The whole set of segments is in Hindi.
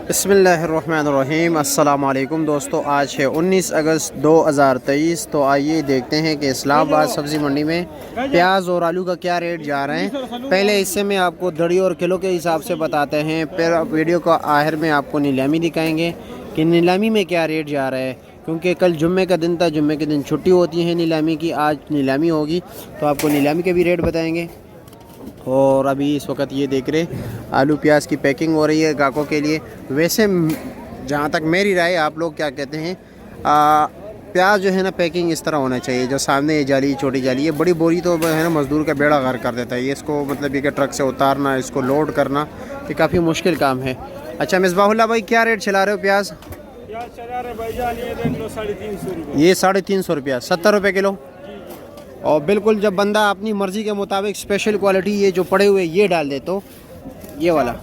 बिस्मिल्लाहिर्रहमानिर्रहीम। अस्सलाम वालेकुम दोस्तों, आज है 19 अगस्त 2023। तो आइए देखते हैं कि इस्लामाबाद सब्ज़ी मंडी में प्याज और आलू का क्या रेट जा रहे हैं। पहले हिस्से में आपको दड़ी और किलो के हिसाब से बताते हैं, फिर वीडियो का आखिर में आपको नीलामी दिखाएंगे कि नीलामी में क्या रेट जा रहा है। क्योंकि कल जुम्मे का दिन था, जुम्मे के दिन छुट्टी होती है नीलामी की, आज नीलामी होगी तो आपको नीलामी के भी रेट बताएँगे। और अभी इस वक्त ये देख रहे आलू प्याज की पैकिंग हो रही है ग्राहकों के लिए। वैसे जहाँ तक मेरी राय, आप लोग क्या कहते हैं, प्याज जो है ना पैकिंग इस तरह होना चाहिए। जो सामने ये जाली, छोटी जाली, ये बड़ी बोरी तो है ना मज़दूर का बेड़ा गर्क कर देता है। ये इसको मतलब ये कि ट्रक से उतारना, इसको लोड करना, ये काफ़ी मुश्किल काम है। अच्छा मिसबाहुल्लाह भाई, क्या रेट चला रहे हो प्याज? चला रहे भाईजान ये 350 रुपये। ये 350 रुपया, 70 रुपये किलो। और बिल्कुल जब बंदा अपनी मर्ज़ी के मुताबिक स्पेशल क्वालिटी ये जो पड़े हुए ये डाल दे तो ये वाला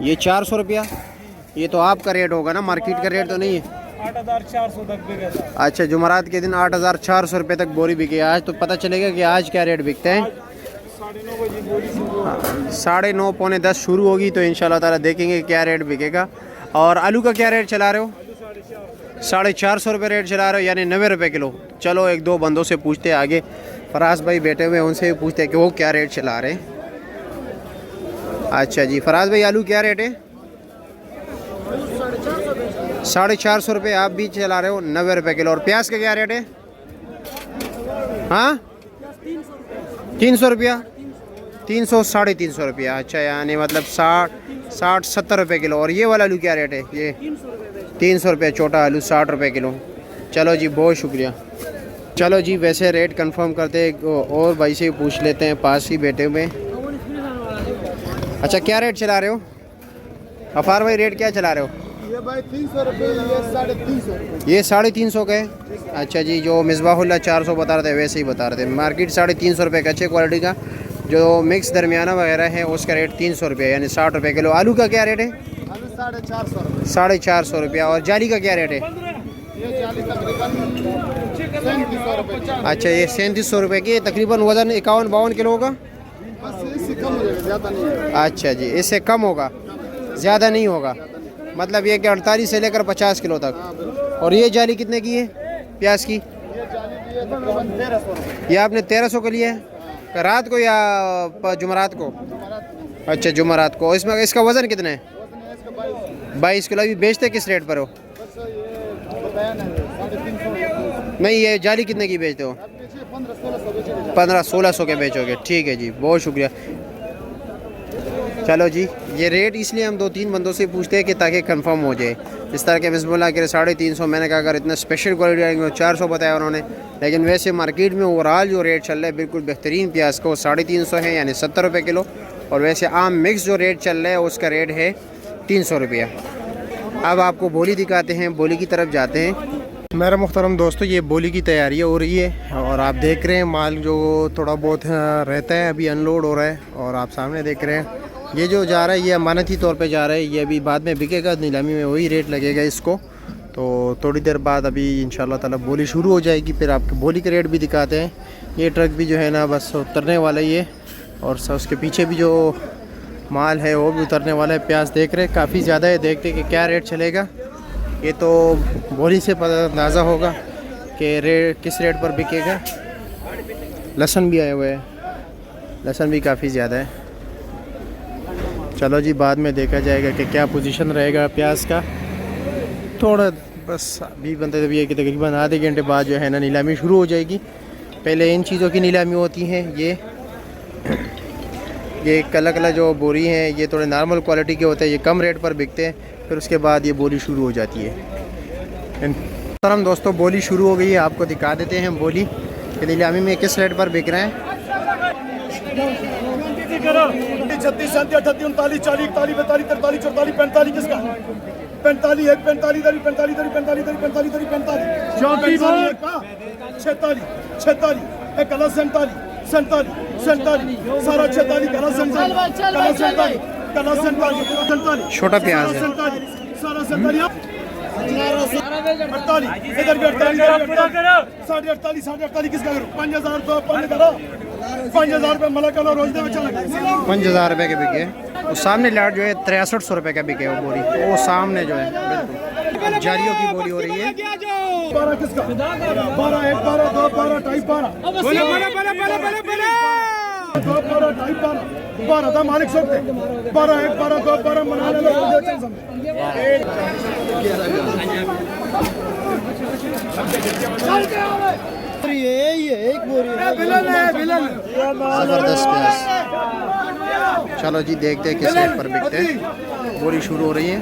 ये 400 रुपया। ये तो आपका रेट होगा ना, मार्केट का रेट तो नहीं है। 8,400 तक बिकेगा। अच्छा, जुमरात के दिन 8,400 रुपये तक बोरी बिके। आज तो पता चलेगा कि आज क्या रेट बिकते हैं। 9:30 बजे बोरी शुरू। 9:30 पौने 10 शुरू होगी तो इंशाल्लाह ताला देखेंगे क्या रेट बिकेगा। और आलू का क्या रेट चला रहे हो? 450 रुपये रेट चला रहे हो, यानी 90 रुपये किलो। चलो एक दो बंदों से पूछते हैं, आगे फराज भाई बैठे हुए हैं, उनसे भी पूछते हैं कि वो क्या रेट चला रहे हैं। अच्छा जी फराज भाई, आलू क्या रेट है? 450 रुपये आप भी चला रहे हो, 90 रुपये किलो। और प्याज का क्या रेट है? हाँ 300 रुपया, 300 350 रुपया। अच्छा, यानी मतलब 60-70 रुपये किलो। और ये वाला आलू क्या रेट है? ये 300 रुपये छोटा आलू, 60 रुपये किलो। चलो जी, बहुत शुक्रिया। चलो जी, वैसे रेट कंफर्म करते और भाई से पूछ लेते हैं, पास ही बैठे हुए। अच्छा, क्या रेट चला रहे हो अफार भाई? रेट क्या चला रहे हो? ये भाई 300 रुपये, ये 350 रुपये। ये 350 का है। अच्छा जी, जो मिसबाहुल्लाह 400 बता रहे थे वैसे ही बता रहे थे। मार्केट 350 रुपये का अच्छे क्वालिटी का, जो मिक्स दरमियाना वगैरह है उसका रेट 300 रुपये, यानी 60 रुपये किलो। आलू का क्या रेट है? आलू 450 रुपये। 450 रुपया। और जाली का क्या रेट है? ये जाली तकरीबन 3700 रुपये। अच्छा, ये 3700 रुपये की। तकरीबन वज़न 51-52 किलो होगा। बस इससे कम हो जाएगा, ज़्यादा नहीं है। अच्छा जी, इससे कम होगा, ज़्यादा नहीं होगा। मतलब ये कि 48 से लेकर 50 किलो तक। और ये जाली कितने की है प्याज की? ये जाली लिए तकरीबन 1300 रुपये। ये आपने 1300 के लिए है? रात को या जुमरात को? अच्छा, जुमरात को। इसमें इसका वज़न कितना है? 22 किलो। अभी बेचते किस रेट पर हो? बस ये बताया ना 350। नहीं, ये जाली कितने की बेचते हो? 1500-1600 के बेचोगे। ठीक है जी, बहुत शुक्रिया। चलो जी, ये रेट इसलिए हम 2-3 बंदों से पूछते हैं कि ताकि कंफर्म हो जाए। इस तरह के बिस्मिल्लाह के 350, मैंने कहा अगर इतना स्पेशल क्वालिटी आएंगे 400 बताया उन्होंने। लेकिन वैसे मार्केट में ओवरऑल जो रेट चल रहा है बिल्कुल बेहतरीन प्याज का, वो 350 है, यानी 70 रुपये किलो। और वैसे आम मिक्स जो रेट चल रहा है उसका रेट है 300 रुपया। अब आपको बोली दिखाते हैं, बोली की तरफ जाते हैं। मेरा मुख्तरम दोस्तों, ये बोली की तैयारी हो रही है और आप देख रहे हैं माल जो थोड़ा बहुत रहता है अभी अनलोड हो रहा है। और आप सामने देख रहे हैं ये जो जा रहा है ये अमानती तौर पे जा रहा है। ये अभी बाद में बिकेगा, नीलामी में वही रेट लगेगा इसको। तो थोड़ी देर बाद अभी इंशाल्लाह ताला बोली शुरू हो जाएगी, फिर आपको बोली के रेट भी दिखाते हैं। ये ट्रक भी जो है ना बस उतरने वाला ही है, और उसके पीछे भी जो माल है वो भी उतरने वाला है। प्याज देख रहे हैं काफ़ी ज़्यादा है, देखते कि क्या रेट चलेगा। ये तो बोली से पता अंदाज़ा होगा कि रेट किस रेट पर बिकेगा। लहसुन भी आए हुए हैं, लहसुन भी काफ़ी ज़्यादा है। चलो जी, बाद में देखा जाएगा कि क्या पोजीशन रहेगा प्याज का। थोड़ा बस अभी बनते भी है कि तकरीबन आधे घंटे बाद जो है ना नीलामी शुरू हो जाएगी। पहले इन चीज़ों की नीलामी होती है। ये कला कला जो बोरी हैं ये थोड़े नॉर्मल क्वालिटी के होते हैं, ये कम रेट पर बिकते हैं। फिर उसके बाद ये बोली शुरू हो जाती है। हम दोस्तों, बोली शुरू हो गई है, आपको दिखा देते हैं बोली कि नीलामी में किस रेट पर बिक रहे हैं। 36, 37, 38, 39, 40, 41, 42, 43, 44, 45 किसका? 45 है, 45 दरी, 45 दरी, 45 दरी, 45 दरी, 45 46, 46 एक कला 47, 47, 47 सारा 46 कला 47, कला 47, कला 47, 47 छोटा प्याज है। 47 सारा 47 48 इधर भी 48, 48 किसका करूं? 5000 तो 5000 रुपये मला कलो रोज दे चला 5000 रुपये के बिके। वो सामने लाट जो है 6300 रुपये का बिके वो बोरी, वो सामने जो है बिल्कुल जारियों की बोरी हो रही है। 12 किसका 12 1 12 2 12 2.5 12 12 2.5 12 था मालिक सब थे 12 1 12 2 12 मना लेना एक बोरी ज़बरदस्त प्याज। चलो जी देखते हैं किस रेट पर बिकते हैं। बोरी शुरू हो रही है।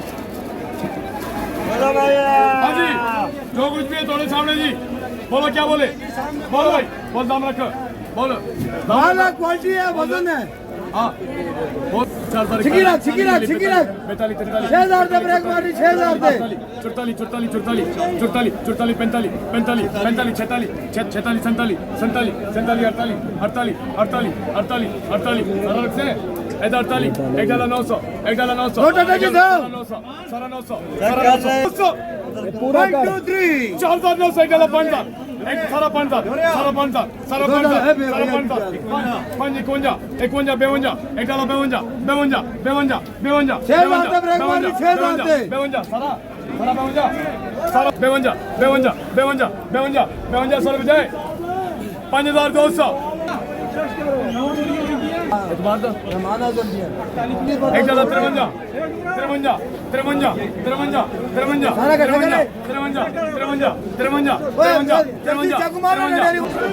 हाँ जी जो कुछ भी है थोड़े सामने जी बोलो क्या बोले बोलो भाई बोल दाम रखो बोलो क्वालिटी है वजन है हाँ छिकीरा 43 6000 दे ब्रेक मारी 6000 दे 44 45 46 47 48 से 48 $1.900 पूरा 4900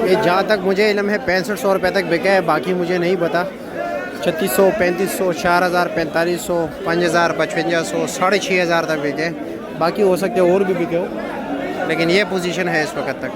ये जहाँ तक मुझे इल्म है 6500 रुपये तक बिका है, बाकी मुझे नहीं पता। 3600 3500 4000 4500 5000 5500 6500 तक बिके, बाकी हो सकते और भी बिके हो, लेकिन ये पोजीशन है इस वक्त तक।